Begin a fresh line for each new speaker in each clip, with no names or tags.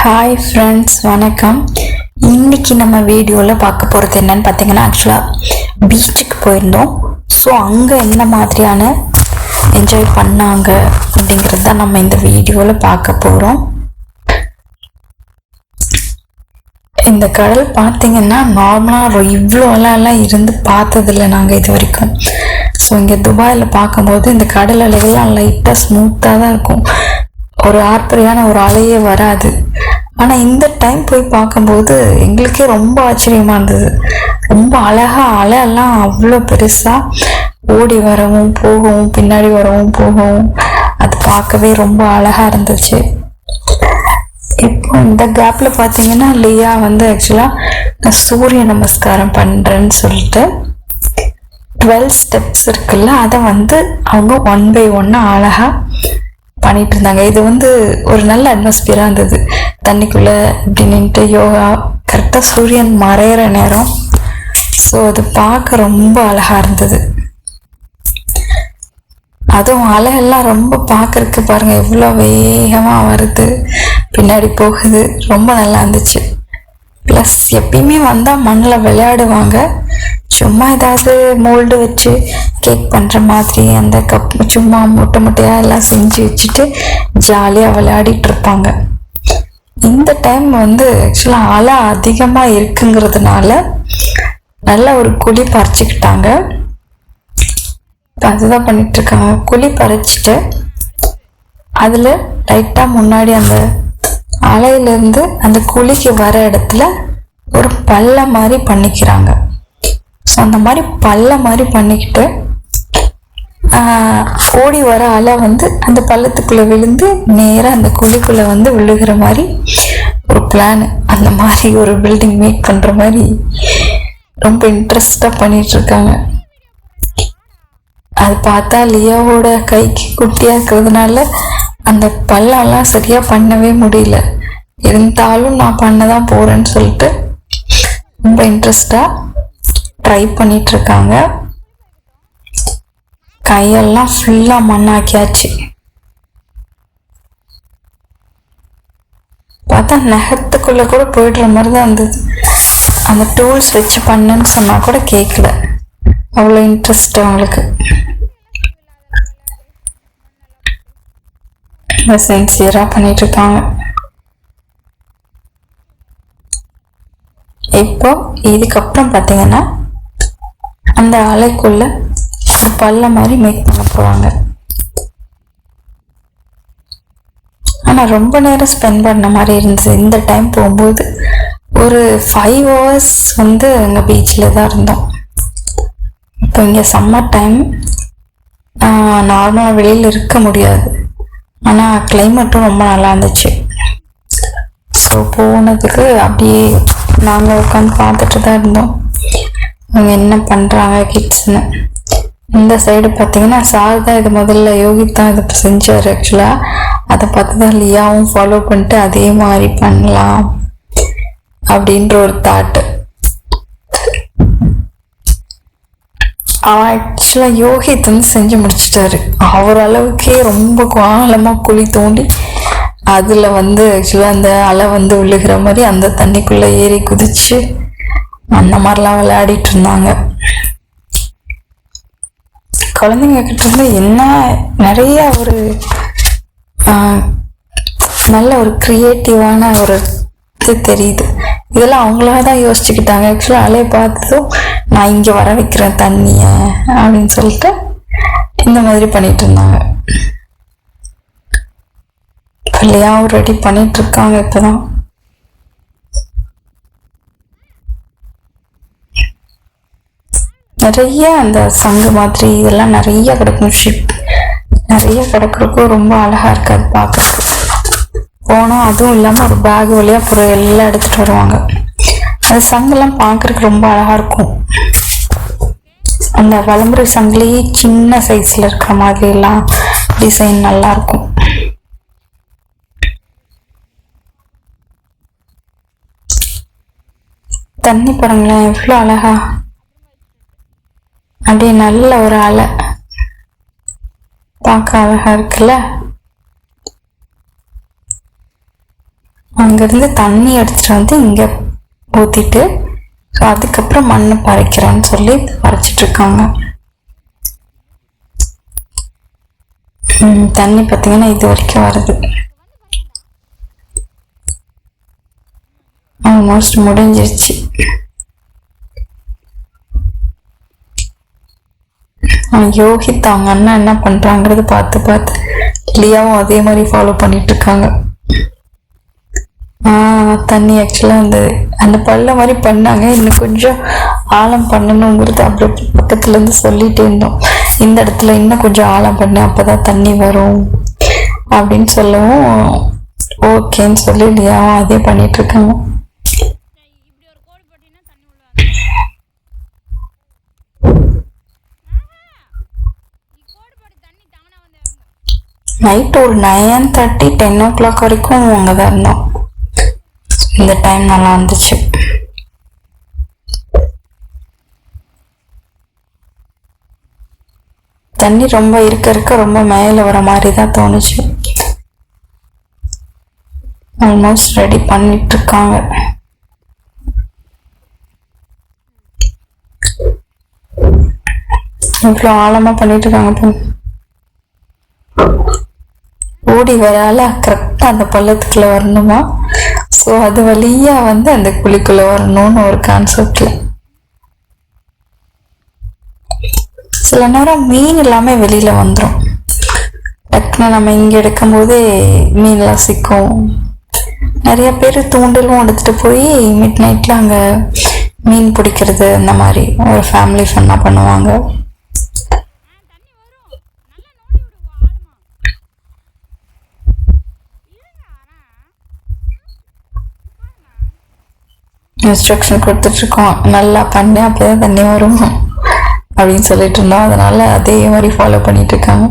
Hi friends, வணக்கம். இன்றைக்கி நம்ம வீடியோவில் பார்க்க போகிறது என்னன்னு பார்த்தீங்கன்னா, ஆக்சுவலாக பீச்சுக்கு போயிருந்தோம். ஸோ அங்கே என்ன மாதிரியான என்ஜாய் பண்ணாங்க அப்படிங்கிறது தான் நம்ம இந்த வீடியோவில் பார்க்க போகிறோம். இந்த கடல் பார்த்திங்கன்னா நார்மலாக இவ்வளோலாம் இருந்து பார்த்ததில்லை நாங்கள் இது வரைக்கும். ஸோ இங்கே துபாயில் பார்க்கும்போது இந்த கடல் அலைகள்லாம் லைட்டாக ஸ்மூத்தாக தான் இருக்கும், ஒரு ஆர்ப்பரியான ஒரு அலையே வராது. ஆனால் இந்த டைம் போய் பார்க்கும்போது எங்களுக்கே ரொம்ப ஆச்சரியமாக இருந்தது. ரொம்ப அழகாக அலையெல்லாம் அவ்வளோ பெருசாக ஓடி வரவும் போகவும் பின்னாடி வரவும் போகவும் அது பார்க்கவே ரொம்ப அழகாக இருந்துச்சு. இப்போ இந்த கேப்பில் பார்த்தீங்கன்னா லியா ஆக்சுவலாக சூரிய நமஸ்காரம் பண்ணுறேன்னு சொல்லிட்டு 12 ஸ்டெப்ஸ் இருக்குல்ல, அதை அவங்க 1 by 1 அழகாக பண்ணிட்டு இருந்தாங்க. இது ஒரு நல்ல அட்மாஸ்பியராக இருந்தது. தண்ணிக்குள்ளே இப்படி நின்றுட்டு யோகா, கரெக்டாக சூரியன் மறையிற நேரம். ஸோ அது பார்க்க ரொம்ப அழகாக இருந்தது. அதுவும் அலையெல்லாம் ரொம்ப பார்க்கறதுக்கு பாருங்கள் எவ்வளோ வேகமாக வருது, பின்னாடி போகுது, ரொம்ப நல்லா இருந்துச்சு. ப்ளஸ் எப்பயுமே வந்தால் மண்ணில் விளையாடுவாங்க. சும்மா ஏதாவது மோல்டு வச்சு கேக் பண்ணுற மாதிரி அந்த கப் சும்மா முட்டையாக எல்லாம் செஞ்சு வச்சுட்டு ஜாலியாக விளையாடிட்டு இருப்பாங்க. இந்த டைம் ஆக்சுவலாக அலை அதிகமாக இருக்குங்கிறதுனால நல்ல ஒரு குழி பறிச்சுக்கிட்டாங்க. அதுதான் பண்ணிகிட்ருக்காங்க. குழி பறிச்சுட்டு அதில் லைட்டாக முன்னாடி அந்த அலையிலேருந்து அந்த குழிக்கு வர இடத்துல ஒரு பள்ளம் மாதிரி பண்ணிக்கிறாங்க. ஸோ அந்த மாதிரி பள்ளம் மாதிரி பண்ணிக்கிட்டு ஓடி வர அலை அந்த பள்ளத்துக்குள்ளே விழுந்து நேராக அந்த குழிக்குள்ளே விழுகிற மாதிரி ஒரு பிளான். அந்த மாதிரி ஒரு பில்டிங் மேக் பண்ணுற மாதிரி ரொம்ப இன்ட்ரெஸ்டாக பண்ணிகிட்ருக்காங்க. அது பார்த்தா லியாவோட கைக்கு குட்டியாக இருக்கிறதுனால அந்த பள்ளம்லாம் சரியாக பண்ணவே முடியல. இருந்தாலும் நான் பண்ண தான் போகிறேன்னு சொல்லிட்டு ரொம்ப இன்ட்ரெஸ்டாக ட்ரை பண்ணிகிட்ருக்காங்க. கையெல்லாம் ஃபுல்லாக மண்ணாக்கியாச்சு. பார்த்தா நகத்துக்குள்ளே கூட போய்டுற மாதிரி தான் இருந்தது. அந்த டூல்ஸ் வச்சு பண்ணுன்னு சொன்னால் கூட கேட்கல, அவ்வளோ இன்ட்ரெஸ்ட் அவங்களுக்கு. சின்சியராக பண்ணிகிட்ருக்காங்க. இப்போ இதுக்கப்புறம் பார்த்தீங்கன்னா அந்த அலைக்குள்ள ஒரு பள்ளம் மாதிரி மேக் பண்ண போகிறாங்க. ஆனால் ரொம்ப நேரம் ஸ்பெண்ட் பண்ண மாதிரி இருந்தது. இந்த டைம் போகும்போது ஒரு 5 hours அங்கே பீச்சில் தான் இருந்தோம். இப்போ இங்கே சம்மர் டைம், நார்மலாக வெளியில் இருக்க முடியாது. ஆனால் கிளைமேட்டும் ரொம்ப நல்லா இருந்துச்சு. ஸோ போனதுக்கு அப்படியே நாங்கள் உட்காந்து பார்த்துட்டு தான் இருந்தோம் அவங்க என்ன பண்ணுறாங்க கிட்ஸ்ன்னு. இந்த சைடு பார்த்தீங்கன்னா சார் தான் இது முதல்ல, யோகித் தான் இது செஞ்சார். ஆக்சுவலாக அதை பார்த்து தான் லியாவும் ஃபாலோ பண்ணிட்டு அதே மாதிரி பண்ணலாம் அப்படின்ற ஒரு தாட்டு. அவன் ஆக்சுவலாக யோகித் செஞ்சு முடிச்சிட்டாரு. அவர் அளவுக்கே ரொம்ப ஆழமாக குழி தோண்டி அதில் ஆக்சுவலாக அந்த அலை விழுகிற மாதிரி அந்த தண்ணிக்குள்ளே ஏறி குதிச்சு அந்த மாதிரிலாம் விளையாடிட்டு இருந்தாங்க. குழந்தைங்க கிட்ட இருந்து என்ன நிறைய ஒரு நல்ல ஒரு க்ரியேட்டிவான ஒரு இது தெரியுது. இதெல்லாம் அவங்களா தான் யோசிச்சுக்கிட்டாங்க. ஆக்சுவலாக அலையை பார்த்ததும் நான் இங்கே வர வைக்கிறேன் தண்ணியை அப்படின்னு சொல்லிட்டு இந்த மாதிரி பண்ணிட்டு இருந்தாங்க. இல்லையாவும் ரெடி பண்ணிட்டு இருக்காங்க. இப்போதான் நிறைய அந்த சங்கு மாதிரி இதெல்லாம் நிறைய கிடக்கும். ஷிப் நிறைய கிடக்கிறதுக்கும் ரொம்ப அழகா இருக்காது பார்க்கறதுக்கு. போனோம், அதுவும் இல்லாமல் ஒரு பேக் வழியாக பொருள் எல்லாம் எடுத்துட்டு வருவாங்க. அந்த சங்கெல்லாம் பார்க்கறதுக்கு ரொம்ப அழகா இருக்கும். அந்த வலம்புரை சங்கிலேயே சின்ன சைஸ்ல இருக்கிற மாதிரி எல்லாம் டிசைன் நல்லா இருக்கும். தண்ணி பாருங்களேன் எவ்வளோ அழகா, அப்படியே நல்ல ஒரு அலை பார்க்க அழகா இருக்குல்ல. அங்கேருந்து தண்ணி எடுத்துகிட்டு வந்து இங்கே ஊற்றிட்டு ஸோ அதுக்கப்புறம் மண் பறைக்கிறேன்னு சொல்லி பறைச்சிட்ருக்காங்க. தண்ணி பார்த்தீங்கன்னா இது வரைக்கும் வருது. ஆல்மோஸ்ட் முடிஞ்சிருச்சு. யோகித் அவங்க அண்ணா என்ன பண்ணுறாங்கிறது பார்த்து லியாவும் அதே மாதிரி ஃபாலோ பண்ணிட்டு இருக்காங்க. தண்ணி ஆக்சுவலாக அந்த பள்ள மாதிரி பண்ணாங்க. இன்னும் கொஞ்சம் ஆழம் பண்ணணுங்கிறது அப்படி பக்கத்துலேருந்து சொல்லிகிட்டே இருந்தோம். இந்த இடத்துல இன்னும் கொஞ்சம் ஆழம் பண்ணு அப்போ தான் தண்ணி வரும் அப்படின்னு சொல்லவும் ஓகேன்னு சொல்லி லியாவும் அதே பண்ணிகிட்ருக்காங்க. நைட் ஒரு 9:30 10 o'clock வரைக்கும் அங்கே தான் இருந்தோம். இந்த டைம் நல்லா இருந்துச்சு. தண்ணி ரொம்ப இருக்க ரொம்ப மேலே வர மாதிரி தான் தோணுச்சு. ஆல்மோஸ்ட் ரெடி பண்ணிட்டு இருக்காங்க. இவ்வளோ ஆழமாக பண்ணிட்டு இருக்காங்க. ஓடி வரால கரெக்டாக அந்த பள்ளத்துக்குள்ள வரணுமா, ஸோ அது வழியா அந்த குழிக்குள்ள வரணும்னு ஒரு கான்செப்ட்ல. சில நேரம் மீன் எல்லாமே வெளியில வந்துடும். டக்குன்னு நம்ம இங்கே எடுக்கும் போதே மீன்லாம் சிக்கும். நிறைய பேர் தூண்டலும் எடுத்துட்டு போய் மிட் நைட்ல அங்கே மீன் பிடிக்கிறது அந்த மாதிரி ஒரு ஃபேமிலி ஃபன்னாக பண்ணுவாங்க. இன்ஸ்ட்ரக்ஷன் கொடுத்துட்ருக்கோம், நல்லா பண்ணு அப்போ தான் தண்ணி வரும் அப்படின்னு சொல்லிட்டு இருந்தோம். அதனால அதே மாதிரி ஃபாலோ பண்ணிட்டு இருக்காங்க.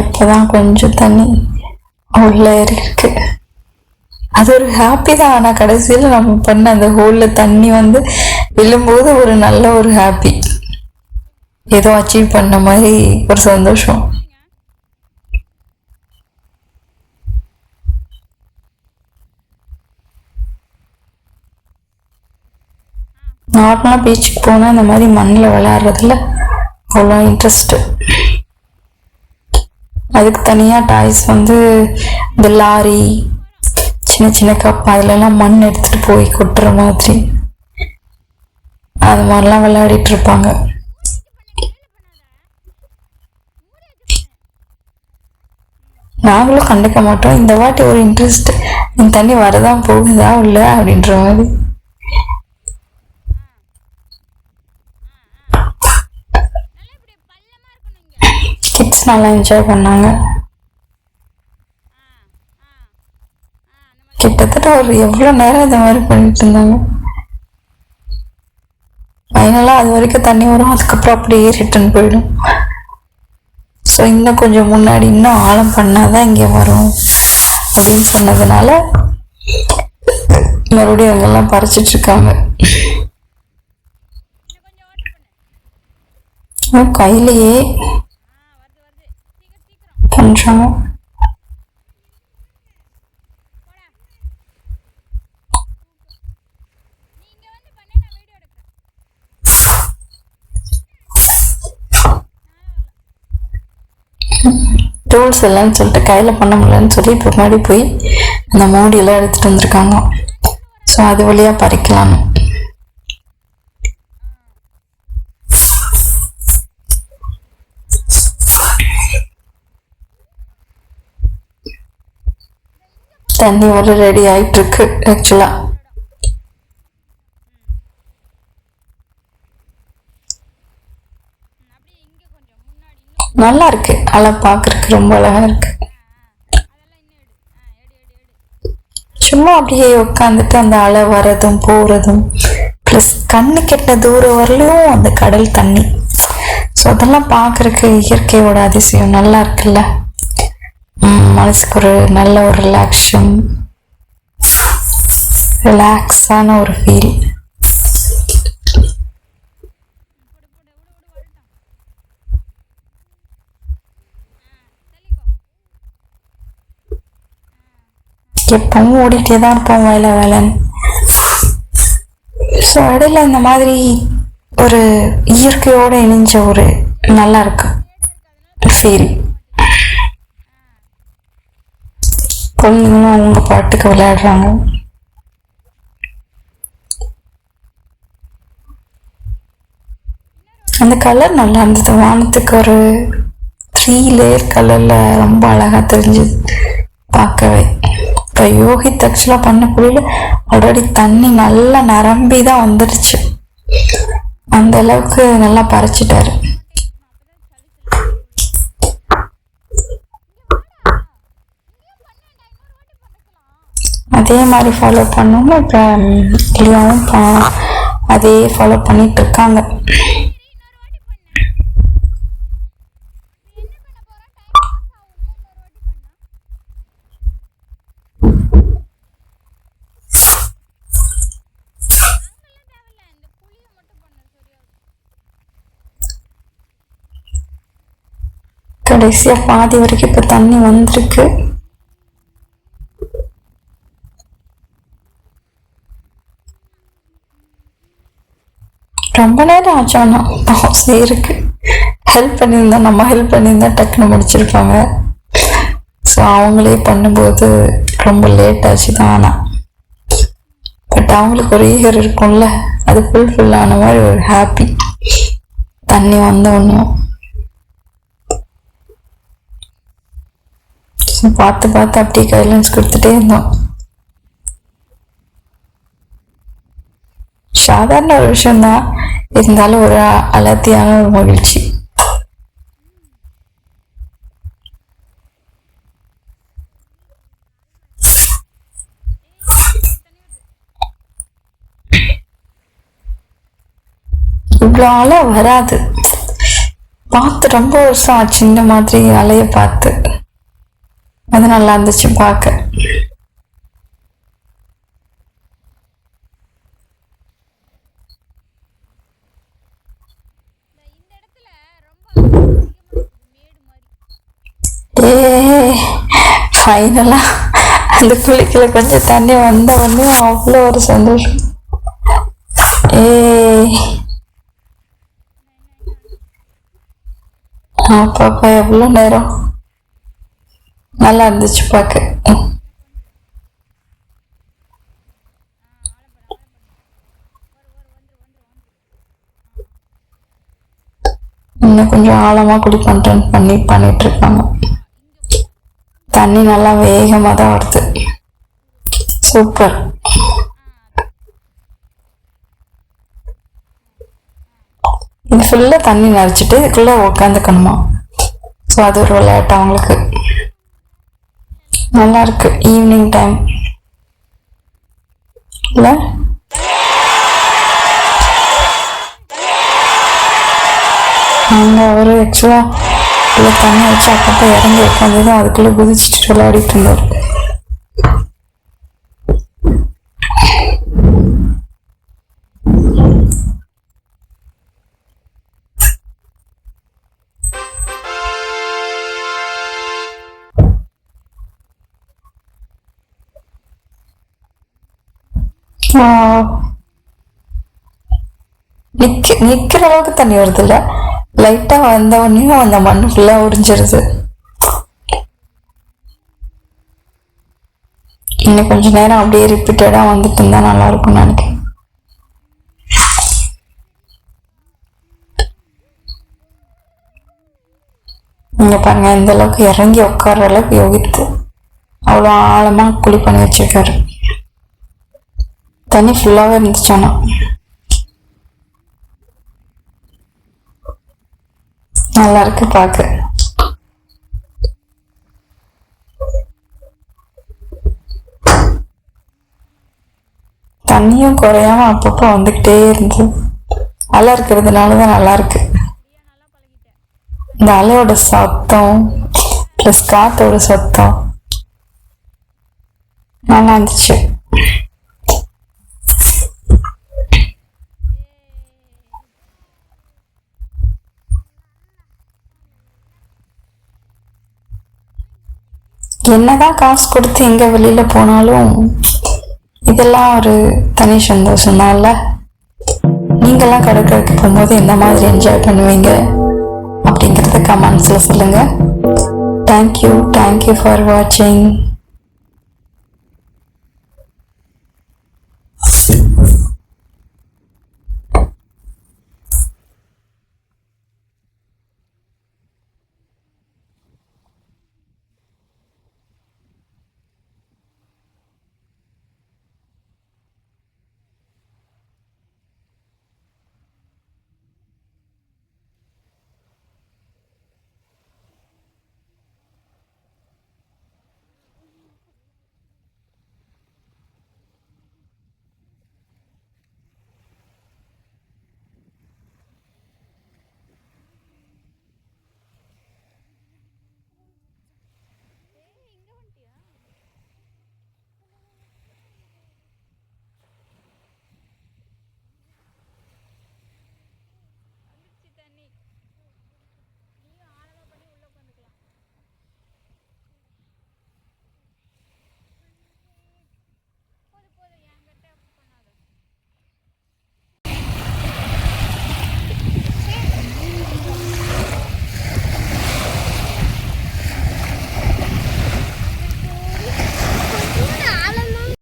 இப்போதான் கொஞ்சம் தண்ணி உள்ள இருக்கு. அது ஒரு ஹாப்பி தான். ஆனால் கடைசியில் நம்ம பண்ண அந்த ஹோலில் தண்ணி விழும்போது ஒரு நல்ல ஒரு ஹாப்பி, ஏதோ அச்சீவ் பண்ண மாதிரி ஒரு சந்தோஷம். நார்மலாக பீச்சுக்கு போனால் இந்த மாதிரி மண்ணில் விளையாடுறதுல அவ்வளோ இன்ட்ரெஸ்ட்டு. அதுக்கு தனியாக டாய்ஸ் இந்த லாரி, சின்ன சின்ன கப் அதிலெல்லாம் மண் எடுத்துகிட்டு போய் கொட்டுற மாதிரி அது மாதிரிலாம் விளையாடிட்டு இருப்பாங்க. நாங்களும் கண்டுக்க மாட்டோம். இந்த வாட்டி ஒரு இன்ட்ரெஸ்ட், இந்த தண்ணி வரதான் போகுதா இல்லை அப்படின்ற மாதிரி. கிட்ஸ் நல்லா என்ஜாய் பண்ணாங்க. கிட்டத்தட்ட ஒரு எவ்வளோ நேரம் இந்த மாதிரி பண்ணிட்டு இருந்தாங்க. ஃபைனலாக அது வரைக்கும் தண்ணி வரும், அதுக்கப்புறம் அப்படியே ரிட்டர்ன் போயிடும். ஸோ இன்னும் கொஞ்சம் முன்னாடி இன்னும் ஆழம் பண்ணாதான் இங்கே வரும் அப்படின்னு சொன்னதுனால மறுபடியும் அங்கெல்லாம் பறிச்சிட்டு இருக்காங்க. கையிலேயே பண்றாங்க. டூல்ஸ் இல்லைன்னு சொல்லிட்டு கையில் பண்ண முடியலன்னு சொல்லி இப்போ முன்னாடி போய் அந்த மூடியெல்லாம் எடுத்துகிட்டு வந்திருக்காங்க. ஸோ அது வழியாக பறிக்கலாம். தண்ணி வர ரெடி ஆகிட்டு இருக்கு. ஆக்சுவலாக நல்லா இருக்கு, அலை பார்க்கறதுக்கு ரொம்ப அழகா இருக்கு. சும்மா அப்படியே உட்காந்துட்டு அந்த அலை வரதும் போறதும் ப்ளஸ் கண்ணு கெட்ட தூரம் வரலையும் அந்த கடல் தண்ணி, ஸோ அதெல்லாம் பார்க்கறதுக்கு இயற்கையோட அதிசயம் நல்லா இருக்குல்ல. மனசுக்கு ஒரு நல்ல ஒரு ரிலாக்ஸான ஒரு ஃபீல். எப்பவும் ஓடிட்டே தான் இருப்போம் வேலை வேலைன்னு. ஸோ இடையில இந்த மாதிரி ஒரு இயற்கையோடு இணைஞ்ச ஒரு நல்லா இருக்கு ஃபீல். குழந்தைங்களும் அவங்க பாட்டுக்கு விளையாடுறாங்க. அந்த கலர் நல்லா இருந்தது. வானத்துக்கு ஒரு 3 லேயர் கலர்ல ரொம்ப அழகா தெரிஞ்சுது பார்க்கவே. இப்போ யோகித் ஆக்சுவலாக பண்ணக்குள்ள ஆல்ரெடி தண்ணி நல்லா நிரம்பி தான் வந்துடுச்சு. அந்த அளவுக்கு நல்லா பறிச்சிட்டாரு. அதே மாதிரி ஃபாலோ பண்ணணும். இப்போ லியாவும் அதே ஃபாலோ பண்ணிட்டு இருக்காங்க. கடைசியா பாதி வரைக்கும் இப்போ தண்ணி வந்திருக்கு. ரொம்ப நேரம் ஆச்சானா இருக்கு. ஹெல்ப் பண்ணியிருந்தா நம்ம ஹெல்ப் பண்ணியிருந்தா டக்குன்னு முடிச்சிருப்பாங்க. ஸோ அவங்களே பண்ணும்போது ரொம்ப லேட் ஆச்சு தான். ஆனால் பட் அவங்களுக்கு ஒரு ஈகர் இருக்கும்ல, அது ஃபுல்ஃபில் மாதிரி ஒரு ஹாப்பி. தண்ணி வந்தோன்னும் பார்த்து பார்த்து அப்படியே கைட்லைன்ஸ் கொடுத்துட்டே இருந்தோம். சாதாரண ஒரு விஷயம்தான், இருந்தாலும் ஒரு அலர்த்தியான ஒரு மகிழ்ச்சி. இவ்வளோ அலை வராது. பார்த்து ரொம்ப வருஷம் ஆச்சு இந்த மாதிரி அலைய பார்த்து. அது நல்லா இருந்துச்சு பார்க்க. ஃபைனலா அந்த குளிக்கல கொஞ்சம் தண்ணி வந்த வந்து அவ்வளோ ஒரு சந்தோஷம். பாப்பா எவ்வளோ நேரம் நல்லா இருந்துச்சு பார்க்க. இன்னும் கொஞ்சம் ஆழமா குடி பண்ணிட்டு இருக்காங்க. தண்ணி நல்லா வேகமா தான் வருது. சூப்பர். இது ஃபுல்லா தண்ணி நிறச்சிட்டு இதுக்குள்ள உட்காந்துக்கணுமா. ஸோ அது ஒரு விளையாட்டு அவங்களுக்கு. நல்லா இருக்கு ஈவினிங் டைம் இல்ல. அங்க ஒரு ஆக்சுவலா தண்ணி வச்சு அப்பப்போ இறங்கி உட்காந்து அதுக்குள்ள குதிச்சுட்டு விளையாடிட்டு இருந்தாரு. நிக்கிற அளவுக்கு தண்ணி வருது இல்ல. லைட்டா வந்தவனையும் அந்த மண்ணு ஃபுல்லா உறிஞ்சிருது. இன்னும் கொஞ்ச நேரம் அப்படியே ரிப்பீட்டடா வந்துட்டு இருந்தா நல்லா இருக்கும்னு நினைக்கிறேன். இங்க பாருங்க இந்த அளவுக்கு இறங்கி உட்கார்ற அளவுக்கு யோகித்து அவ்வளோ ஆழமா குழி பண்ணி வச்சிருக்காரு. தண்ணி ஃபுல்லாவே இருந்துச்சானா. நல்லா இருக்கு பார்க்க. தண்ணியும் குறையாம அப்பப்போ வந்துகிட்டே இருந்து அலை இருக்கிறதுனாலதான் நல்லா இருக்கு. இந்த அலையோட சத்தம் பிளஸ் காத்தோட சத்தம் நல்லா இருந்துச்சு. என்னதான் காசு கொடுத்து எங்கே வெளியில் போனாலும் இதெல்லாம் ஒரு தனி சந்தோஷம் தான்ல. நீங்கள்லாம் கடற்கரைக்கு போகும்போது என்ன மாதிரி என்ஜாய் பண்ணுவீங்க அப்படிங்கிறத கமெண்ட்ஸில் சொல்லுங்கள். தேங்க்யூ ஃபார் வாட்சிங்.